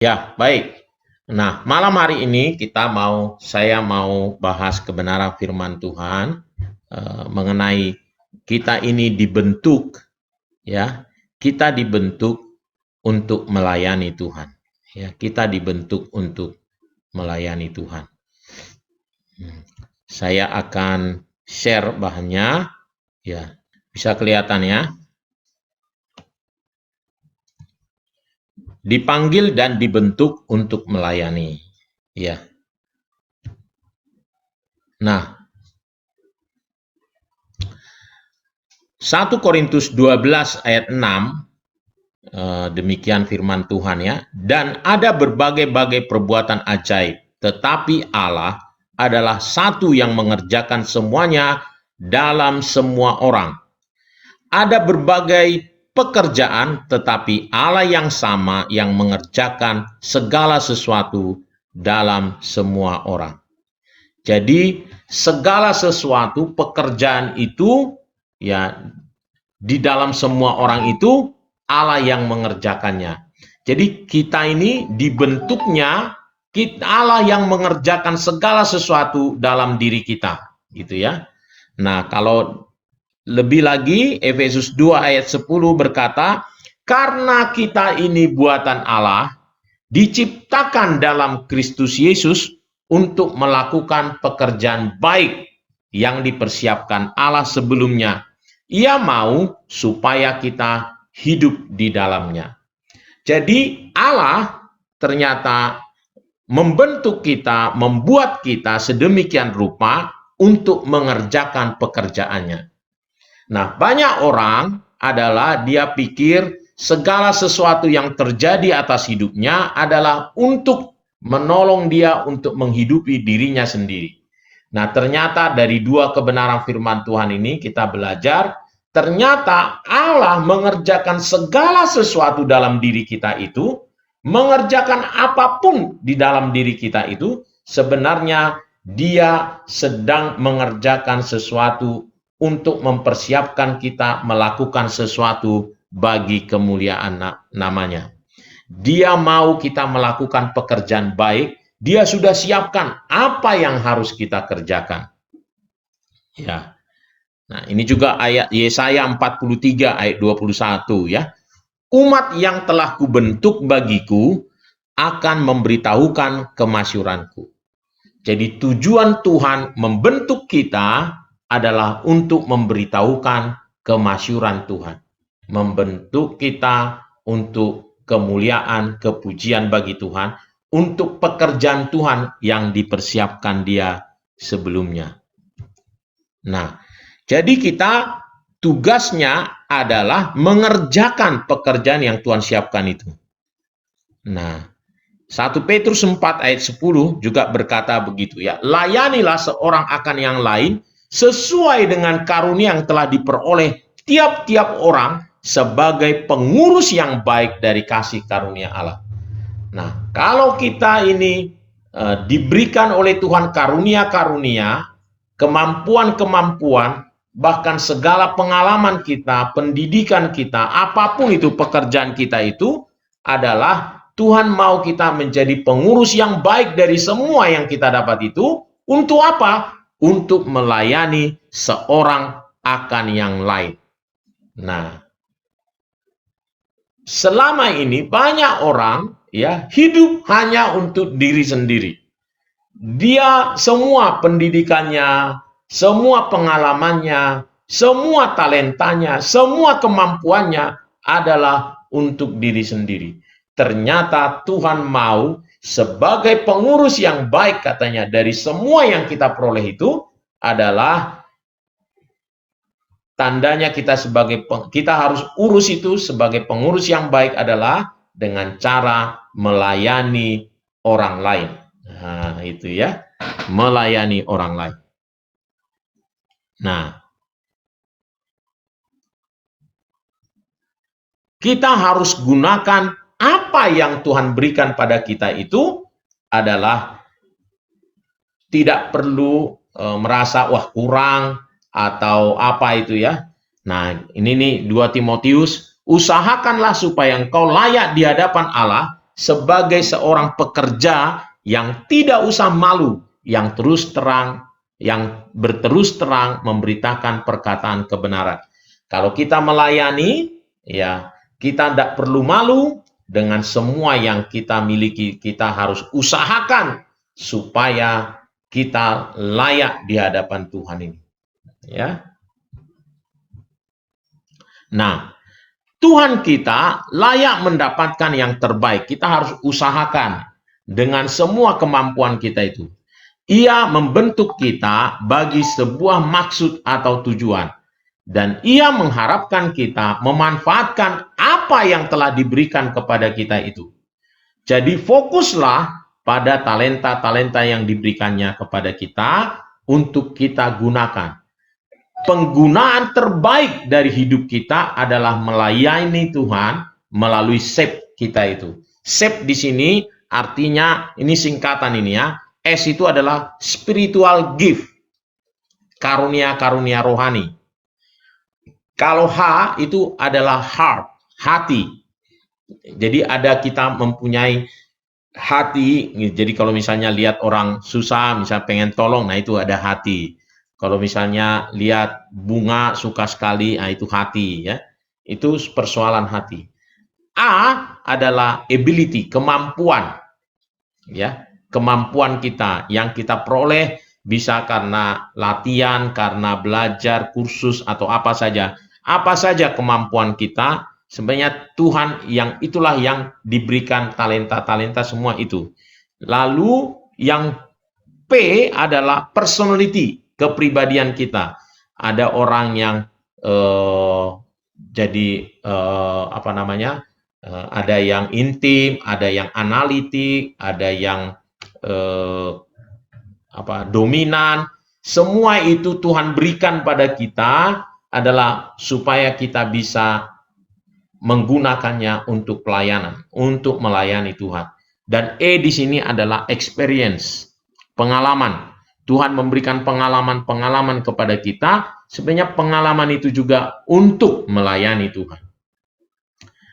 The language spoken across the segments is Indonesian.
Ya, baik. Nah, malam hari ini saya mau bahas kebenaran firman Tuhan mengenai kita ini dibentuk, ya. Kita dibentuk untuk melayani Tuhan. Ya, kita dibentuk untuk melayani Tuhan. Saya akan share bahannya, ya. Bisa kelihatan ya. Dipanggil dan dibentuk untuk melayani. Ya. Nah, 1 Korintus 12 ayat 6, demikian firman Tuhan ya. Dan ada berbagai-bagai perbuatan ajaib, tetapi Allah adalah satu yang mengerjakan semuanya dalam semua orang. Ada berbagai pekerjaan, tetapi Allah yang sama yang mengerjakan segala sesuatu dalam semua orang. Jadi segala sesuatu pekerjaan itu ya di dalam semua orang itu Allah yang mengerjakannya. Jadi kita ini dibentuknya Allah yang mengerjakan segala sesuatu dalam diri kita, gitu ya. Nah, kalau lebih lagi Efesus 2 ayat 10 berkata, karena kita ini buatan Allah, diciptakan dalam Kristus Yesus untuk melakukan pekerjaan baik yang dipersiapkan Allah sebelumnya. Ia mau supaya kita hidup di dalamnya. Jadi Allah ternyata membentuk kita, membuat kita sedemikian rupa untuk mengerjakan pekerjaannya. Nah, banyak orang adalah dia pikir segala sesuatu yang terjadi atas hidupnya adalah untuk menolong dia untuk menghidupi dirinya sendiri. Nah, ternyata dari dua kebenaran firman Tuhan ini kita belajar, ternyata Allah mengerjakan segala sesuatu dalam diri kita itu, mengerjakan apapun di dalam diri kita itu, sebenarnya dia sedang mengerjakan sesuatu untuk mempersiapkan kita melakukan sesuatu bagi kemuliaan namanya. Dia mau kita melakukan pekerjaan baik, dia sudah siapkan apa yang harus kita kerjakan. Ya. Nah, ini juga ayat Yesaya 43 ayat 21 ya. Umat yang telah kubentuk bagiku akan memberitahukan kemasyuranku. Jadi tujuan Tuhan membentuk kita adalah untuk memberitahukan kemasyuran Tuhan. Membentuk kita untuk kemuliaan, kepujian bagi Tuhan, untuk pekerjaan Tuhan yang dipersiapkan dia sebelumnya. Nah, jadi kita tugasnya adalah mengerjakan pekerjaan yang Tuhan siapkan itu. Nah, 1 Petrus 4 ayat 10 juga berkata begitu ya. Layanilah seorang akan yang lain sesuai dengan karunia yang telah diperoleh tiap-tiap orang sebagai pengurus yang baik dari kasih karunia Allah. Nah, kalau kita ini diberikan oleh Tuhan karunia-karunia, kemampuan-kemampuan, bahkan segala pengalaman kita, pendidikan kita, apapun itu pekerjaan kita itu adalah Tuhan mau kita menjadi pengurus yang baik dari semua yang kita dapat itu. Untuk apa? Untuk melayani seorang akan yang lain. Nah, selama ini banyak orang ya hidup hanya untuk diri sendiri. Dia semua pendidikannya, semua pengalamannya, semua talentanya, semua kemampuannya adalah untuk diri sendiri. Ternyata Tuhan mau sebagai pengurus yang baik katanya dari semua yang kita peroleh itu adalah tandanya kita harus urus itu sebagai pengurus yang baik adalah dengan cara melayani orang lain. Nah, itu ya, melayani orang lain. Nah, kita harus gunakan apa yang Tuhan berikan pada kita itu adalah tidak perlu merasa wah kurang atau apa itu ya. Nah, ini nih 2 Timotius, usahakanlah supaya engkau layak di hadapan Allah sebagai seorang pekerja yang tidak usah malu, yang berterus terang memberitakan perkataan kebenaran. Kalau kita melayani, ya kita tidak perlu malu dengan semua yang kita miliki. Kita harus usahakan supaya kita layak di hadapan Tuhan ini. Ya. Nah, Tuhan kita layak mendapatkan yang terbaik. Kita harus usahakan dengan semua kemampuan kita itu. Ia membentuk kita bagi sebuah maksud atau tujuan. Dan ia mengharapkan kita memanfaatkan apa yang telah diberikan kepada kita itu. Jadi fokuslah pada talenta-talenta yang diberikannya kepada kita untuk kita gunakan. Penggunaan terbaik dari hidup kita adalah melayani Tuhan melalui SEP kita itu. SEP di sini artinya, ini singkatan ini ya, S itu adalah spiritual gift, karunia-karunia rohani. Kalau H itu adalah heart, hati. Jadi ada kita mempunyai hati. Jadi kalau misalnya lihat orang susah, misalnya pengen tolong, nah itu ada hati. Kalau misalnya lihat bunga suka sekali, nah itu hati ya. Itu persoalan hati. A adalah ability, kemampuan. Ya, kemampuan kita yang kita peroleh bisa karena latihan, karena belajar, kursus atau apa saja. Apa saja kemampuan kita, sebenarnya Tuhan itulah yang diberikan talenta-talenta semua itu. Lalu yang P adalah personality, kepribadian kita. Ada orang yang ada yang intim, ada yang analitik, ada yang dominan. Semua itu Tuhan berikan pada kita adalah supaya kita bisa menggunakannya untuk pelayanan, untuk melayani Tuhan. Dan E di sini adalah experience, pengalaman. Tuhan memberikan pengalaman-pengalaman kepada kita, sebenarnya pengalaman itu juga untuk melayani Tuhan.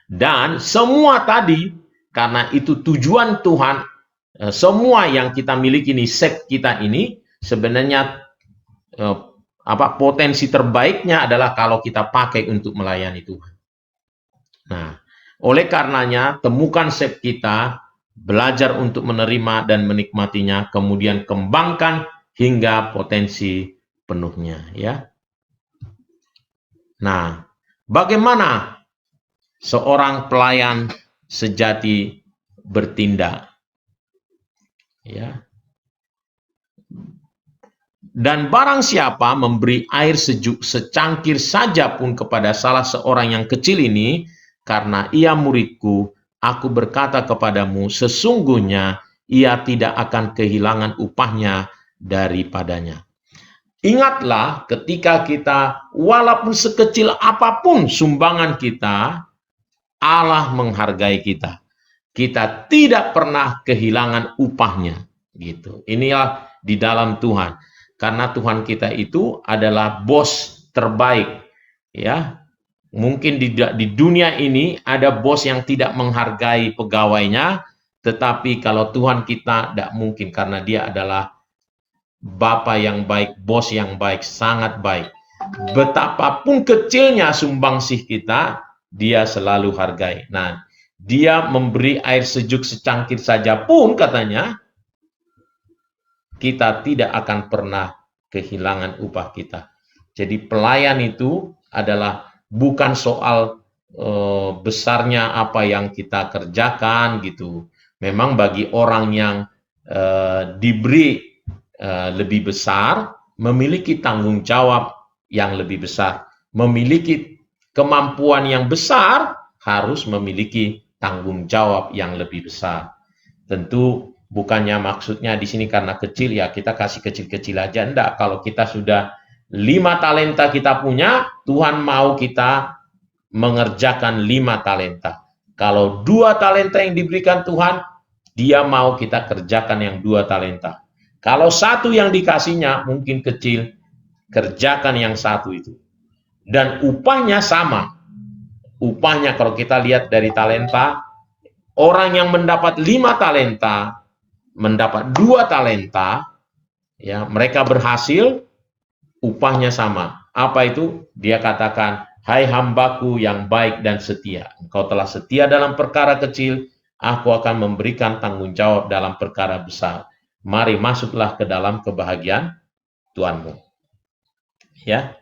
Dan semua tadi, karena itu tujuan Tuhan, semua yang kita miliki ini, set kita ini, sebenarnya potensi terbaiknya adalah kalau kita pakai untuk melayani Tuhan. Nah, oleh karenanya temukan set kita, belajar untuk menerima dan menikmatinya, kemudian kembangkan hingga potensi penuhnya, ya. Nah, bagaimana seorang pelayan sejati bertindak? Ya. Dan barang siapa memberi air sejuk secangkir saja pun kepada salah seorang yang kecil ini, karena ia muridku, aku berkata kepadamu, sesungguhnya ia tidak akan kehilangan upahnya daripadanya. Ingatlah ketika kita, walaupun sekecil apapun sumbangan kita, Allah menghargai kita. Kita tidak pernah kehilangan upahnya. Gitu. Inilah di dalam Tuhan. Karena Tuhan kita itu adalah bos terbaik. Ya, mungkin di dunia ini ada bos yang tidak menghargai pegawainya, tetapi kalau Tuhan kita tidak mungkin, karena dia adalah Bapa yang baik, bos yang baik, sangat baik. Betapapun kecilnya sumbangsih kita, dia selalu hargai. Nah, dia memberi air sejuk secangkir saja pun, katanya, kita tidak akan pernah kehilangan upah kita. Jadi pelayan itu adalah bukan soal besarnya apa yang kita kerjakan gitu. Memang bagi orang yang diberi lebih besar, memiliki tanggung jawab yang lebih besar, memiliki kemampuan yang besar, harus memiliki tanggung jawab yang lebih besar. Tentu bukannya maksudnya di sini karena kecil ya kita kasih kecil-kecil aja, enggak. Kalau kita sudah 5 talenta kita punya, Tuhan mau kita mengerjakan 5 talenta. Kalau 2 talenta yang diberikan Tuhan, dia mau kita kerjakan yang 2 talenta. Kalau 1 yang dikasihnya mungkin kecil, kerjakan yang 1 itu. Dan upahnya sama. Upahnya kalau kita lihat dari talenta, orang yang mendapat 5 talenta, mendapat 2 talenta, ya, mereka berhasil, upahnya sama. Apa itu? Dia katakan, hai hambaku yang baik dan setia. Engkau telah setia dalam perkara kecil, aku akan memberikan tanggung jawab dalam perkara besar. Mari masuklah ke dalam kebahagiaan Tuhanmu. Ya.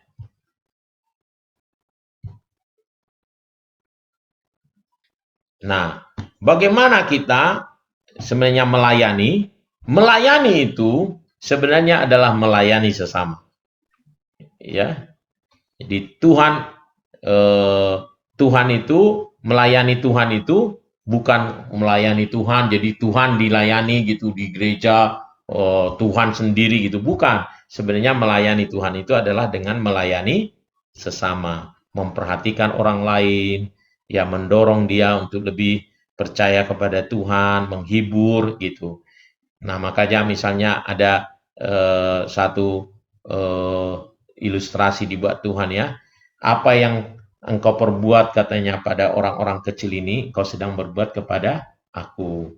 Nah, bagaimana kita sebenarnya melayani? Melayani itu sebenarnya adalah melayani sesama. Ya. Jadi Tuhan itu melayani Tuhan itu bukan melayani Tuhan, jadi Tuhan dilayani gitu di gereja, Tuhan sendiri gitu, bukan. Sebenarnya melayani Tuhan itu adalah dengan melayani sesama, memperhatikan orang lain, ya mendorong dia untuk lebih percaya kepada Tuhan, menghibur gitu. Nah, makanya misalnya ada satu ilustrasi dibuat Tuhan ya. Apa yang engkau perbuat katanya pada orang-orang kecil ini, engkau sedang berbuat kepada aku.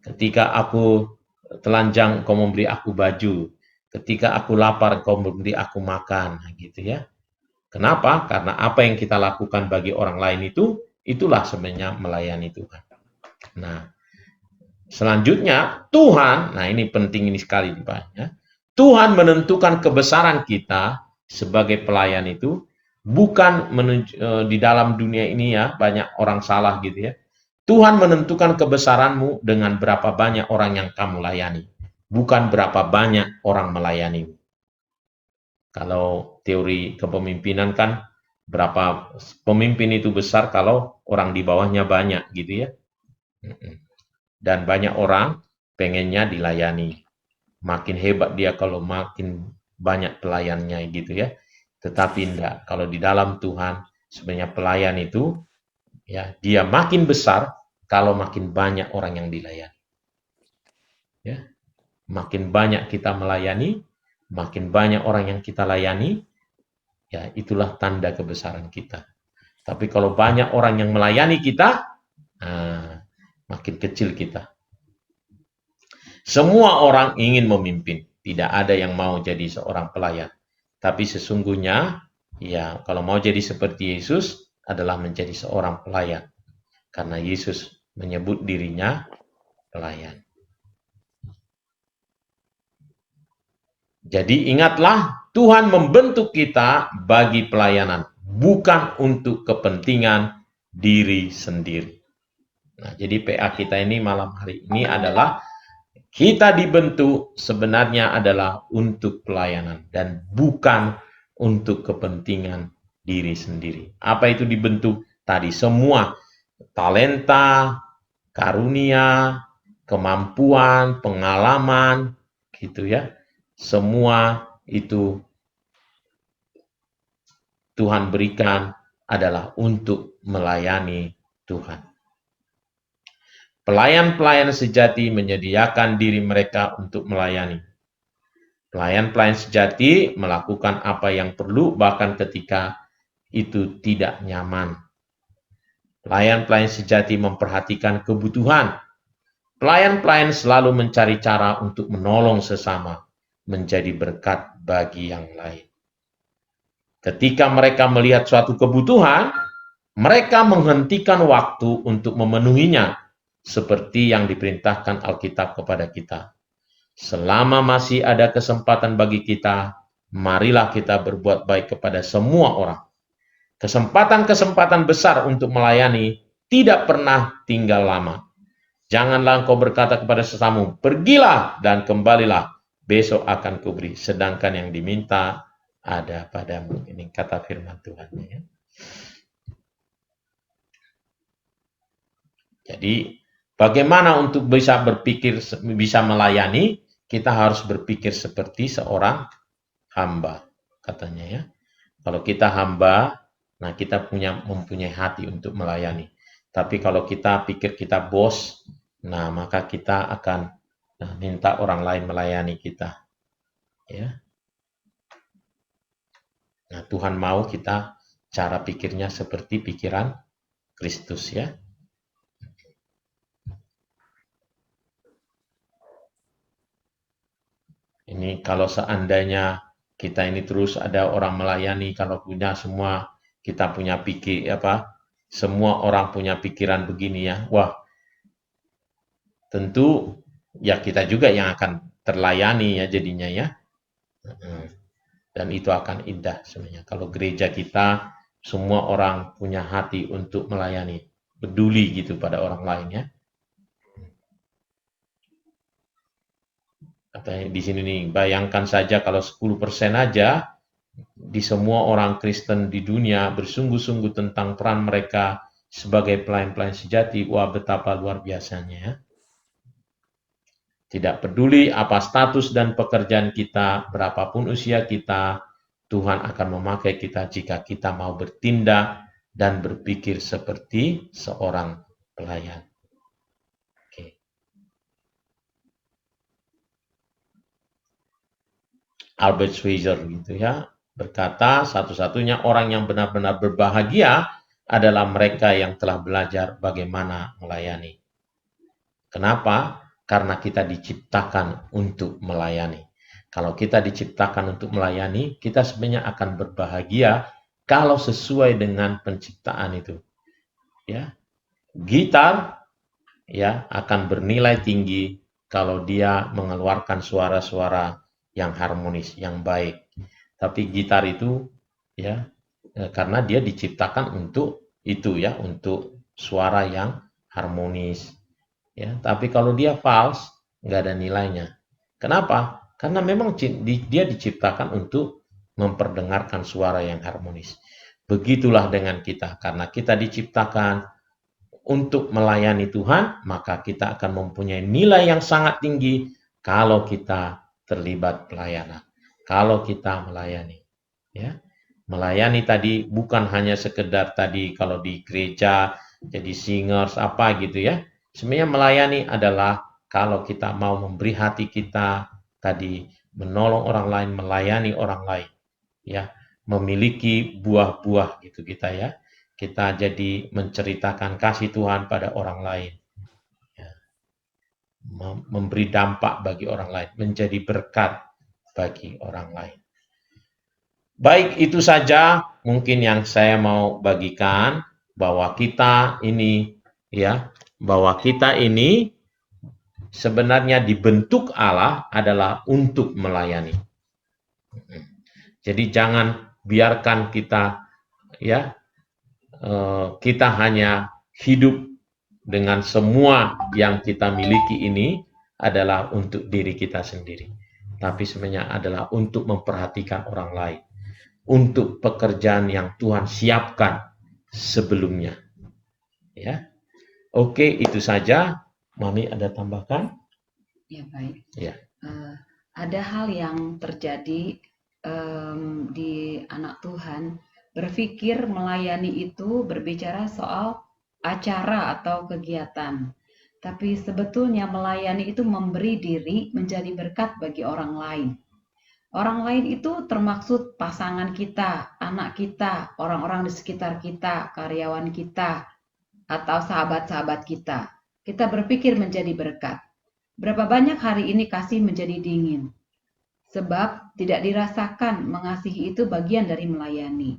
Ketika aku telanjang, engkau memberi aku baju. Ketika aku lapar, engkau memberi aku makan, gitu ya. Kenapa? Karena apa yang kita lakukan bagi orang lain itu, itulah sebenarnya melayani Tuhan. Nah, selanjutnya Tuhan, nah ini penting ini sekali Pak ya. Tuhan menentukan kebesaran kita sebagai pelayan itu bukan di dalam dunia ini ya, banyak orang salah gitu ya. Tuhan menentukan kebesaranmu dengan berapa banyak orang yang kamu layani, bukan berapa banyak orang melayani. Kalau teori kepemimpinan kan berapa pemimpin itu besar kalau orang di bawahnya banyak gitu ya. Dan banyak orang pengennya dilayani. Makin hebat dia kalau makin banyak pelayannya gitu ya. Tetapi enggak, kalau di dalam Tuhan sebenarnya pelayan itu ya dia makin besar kalau makin banyak orang yang dilayani. Ya. Makin banyak kita melayani, makin banyak orang yang kita layani, ya itulah tanda kebesaran kita. Tapi kalau banyak orang yang melayani kita, makin kecil kita. Semua orang ingin memimpin, tidak ada yang mau jadi seorang pelayan. Tapi sesungguhnya, ya kalau mau jadi seperti Yesus adalah menjadi seorang pelayan. Karena Yesus menyebut dirinya pelayan. Jadi ingatlah, Tuhan membentuk kita bagi pelayanan, bukan untuk kepentingan diri sendiri. Nah, jadi PA kita ini malam hari ini adalah kita dibentuk sebenarnya adalah untuk pelayanan dan bukan untuk kepentingan diri sendiri. Apa itu dibentuk? Tadi semua talenta, karunia, kemampuan, pengalaman, gitu ya. Semua itu Tuhan berikan adalah untuk melayani Tuhan. Pelayan-pelayan sejati menyediakan diri mereka untuk melayani. Pelayan-pelayan sejati melakukan apa yang perlu bahkan ketika itu tidak nyaman. Pelayan-pelayan sejati memperhatikan kebutuhan. Pelayan-pelayan selalu mencari cara untuk menolong sesama, menjadi berkat bagi yang lain. Ketika mereka melihat suatu kebutuhan, mereka menghentikan waktu untuk memenuhinya, seperti yang diperintahkan Alkitab kepada kita. Selama masih ada kesempatan bagi kita, marilah kita berbuat baik kepada semua orang. Kesempatan-kesempatan besar untuk melayani tidak pernah tinggal lama. Janganlah engkau berkata kepada sesamamu, pergilah dan kembalilah, besok akan kuberi. Sedangkan yang diminta ada padamu. Ini kata firman Tuhan. Ya. Jadi, bagaimana untuk bisa berpikir, bisa melayani, kita harus berpikir seperti seorang hamba, katanya ya. Kalau kita hamba, nah kita mempunyai hati untuk melayani. Tapi kalau kita pikir kita bos, nah maka kita akan minta orang lain melayani kita. Ya. Nah, Tuhan mau kita cara pikirnya seperti pikiran Kristus ya. Ini kalau seandainya kita ini terus ada orang melayani, kalau punya semua kita punya semua orang punya pikiran begini ya, wah tentu ya kita juga yang akan terlayani ya jadinya ya. Dan itu akan indah sebenarnya. Kalau gereja kita semua orang punya hati untuk melayani, peduli gitu pada orang lain ya. Katanya di sini nih, bayangkan saja kalau 10% aja di semua orang Kristen di dunia bersungguh-sungguh tentang peran mereka sebagai pelayan-pelayan sejati, wah betapa luar biasanya ya. Tidak peduli apa status dan pekerjaan kita, berapapun usia kita, Tuhan akan memakai kita jika kita mau bertindak dan berpikir seperti seorang pelayan. Oke. Albert Schweitzer gitu ya, berkata satu-satunya orang yang benar-benar berbahagia adalah mereka yang telah belajar bagaimana melayani. Kenapa? Karena kita diciptakan untuk melayani. Kalau kita diciptakan untuk melayani, kita sebenarnya akan berbahagia kalau sesuai dengan penciptaan itu. Ya. Gitar ya akan bernilai tinggi kalau dia mengeluarkan suara-suara yang harmonis, yang baik. Tapi gitar itu ya karena dia diciptakan untuk itu ya, untuk suara yang harmonis. Ya, tapi kalau dia false, nggak ada nilainya. Kenapa? Karena memang dia diciptakan untuk memperdengarkan suara yang harmonis. Begitulah dengan kita, karena kita diciptakan untuk melayani Tuhan, maka kita akan mempunyai nilai yang sangat tinggi kalau kita terlibat pelayanan. Kalau kita melayani, ya. Melayani tadi bukan hanya sekedar tadi kalau di gereja jadi singers apa gitu ya. Sebenarnya melayani adalah kalau kita mau memberi hati kita tadi menolong orang lain, melayani orang lain, ya, memiliki buah-buah gitu kita ya. Kita jadi menceritakan kasih Tuhan pada orang lain, ya. Memberi dampak bagi orang lain, menjadi berkat bagi orang lain. Baik, itu saja mungkin yang saya mau bagikan bahwa kita ini ya, bahwa kita ini sebenarnya dibentuk Allah adalah untuk melayani. Jadi jangan biarkan kita ya kita hanya hidup dengan semua yang kita miliki ini adalah untuk diri kita sendiri. Tapi sebenarnya adalah untuk memperhatikan orang lain. Untuk pekerjaan yang Tuhan siapkan sebelumnya. Ya. Oke, itu saja. Mami ada tambahkan? Ya, baik. Ya. Ada hal yang terjadi di anak Tuhan, berpikir melayani itu berbicara soal acara atau kegiatan. Tapi sebetulnya melayani itu memberi diri menjadi berkat bagi orang lain. Orang lain itu termaksud pasangan kita, anak kita, orang-orang di sekitar kita, karyawan kita, atau sahabat-sahabat kita. Kita berpikir menjadi berkat. Berapa banyak hari ini kasih menjadi dingin? Sebab tidak dirasakan mengasihi itu bagian dari melayani.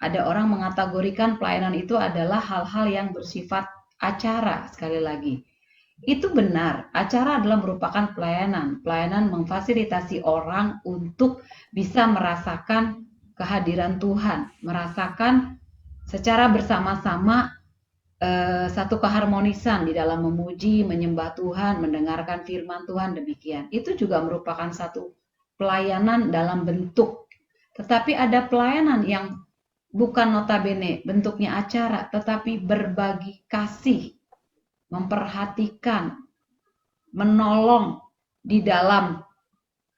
Ada orang mengategorikan pelayanan itu adalah hal-hal yang bersifat acara, sekali lagi. Itu benar, acara adalah merupakan pelayanan. Pelayanan memfasilitasi orang untuk bisa merasakan kehadiran Tuhan, merasakan secara bersama-sama satu keharmonisan di dalam memuji, menyembah Tuhan, mendengarkan firman Tuhan, demikian. Itu juga merupakan satu pelayanan dalam bentuk. Tetapi ada pelayanan yang bukan notabene bentuknya acara, tetapi berbagi kasih, memperhatikan, menolong di dalam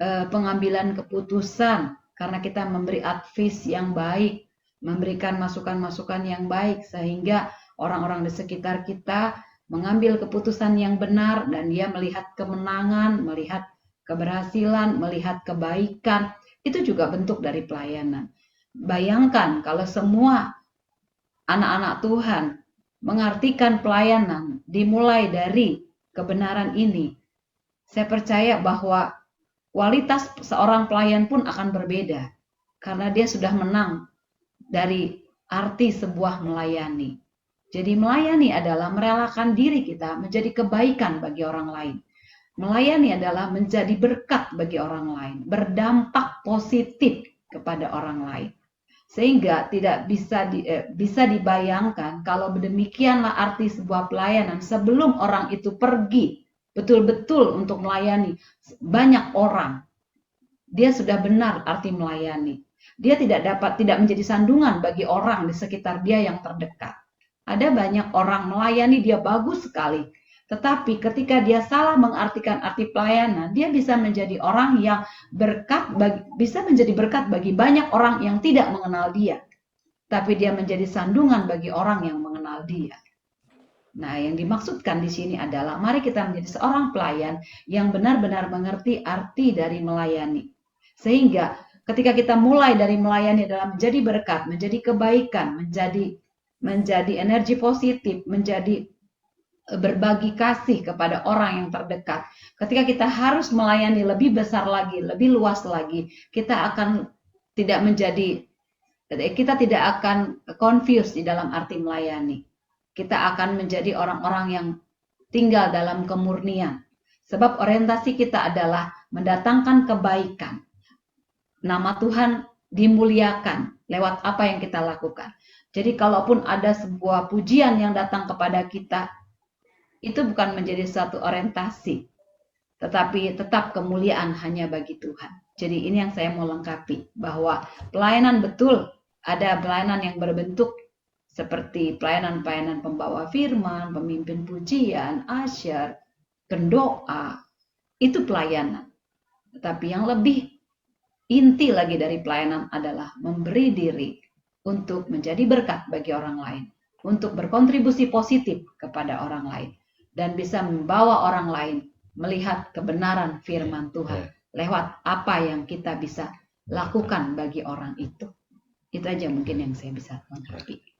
pengambilan keputusan, karena kita memberi advice yang baik, memberikan masukan-masukan yang baik, sehingga orang-orang di sekitar kita mengambil keputusan yang benar, dan dia melihat kemenangan, melihat keberhasilan, melihat kebaikan. Itu juga bentuk dari pelayanan. Bayangkan kalau semua anak-anak Tuhan mengartikan pelayanan dimulai dari kebenaran ini, saya percaya bahwa kualitas seorang pelayan pun akan berbeda karena dia sudah menang dari arti sebuah melayani. Jadi melayani adalah merelakan diri kita menjadi kebaikan bagi orang lain. Melayani adalah menjadi berkat bagi orang lain, berdampak positif kepada orang lain. Sehingga tidak bisa dibayangkan kalau demikianlah arti sebuah pelayanan sebelum orang itu pergi betul-betul untuk melayani banyak orang. Dia sudah benar arti melayani. Dia tidak menjadi sandungan bagi orang di sekitar dia yang terdekat. Ada banyak orang melayani dia bagus sekali, tetapi ketika dia salah mengartikan arti pelayanan, dia bisa menjadi orang yang bisa menjadi berkat bagi banyak orang yang tidak mengenal dia, tapi dia menjadi sandungan bagi orang yang mengenal dia. Nah, yang dimaksudkan di sini adalah mari kita menjadi seorang pelayan yang benar-benar mengerti arti dari melayani. Sehingga ketika kita mulai dari melayani adalah menjadi berkat, menjadi kebaikan, menjadi energi positif, menjadi berbagi kasih kepada orang yang terdekat. Ketika kita harus melayani lebih besar lagi, lebih luas lagi, kita tidak akan confused di dalam arti melayani. Kita akan menjadi orang-orang yang tinggal dalam kemurnian. Sebab orientasi kita adalah mendatangkan kebaikan. Nama Tuhan dimuliakan lewat apa yang kita lakukan. Jadi kalaupun ada sebuah pujian yang datang kepada kita, itu bukan menjadi satu orientasi, tetapi tetap kemuliaan hanya bagi Tuhan. Jadi ini yang saya mau lengkapi, bahwa pelayanan betul, ada pelayanan yang berbentuk seperti pelayanan-pelayanan pembawa firman, pemimpin pujian, asyar, pendoa, itu pelayanan. Tetapi yang lebih inti lagi dari pelayanan adalah memberi diri untuk menjadi berkat bagi orang lain, untuk berkontribusi positif kepada orang lain, dan bisa membawa orang lain melihat kebenaran firman Tuhan lewat apa yang kita bisa lakukan bagi orang itu. Itu aja mungkin yang saya bisa lengkapi.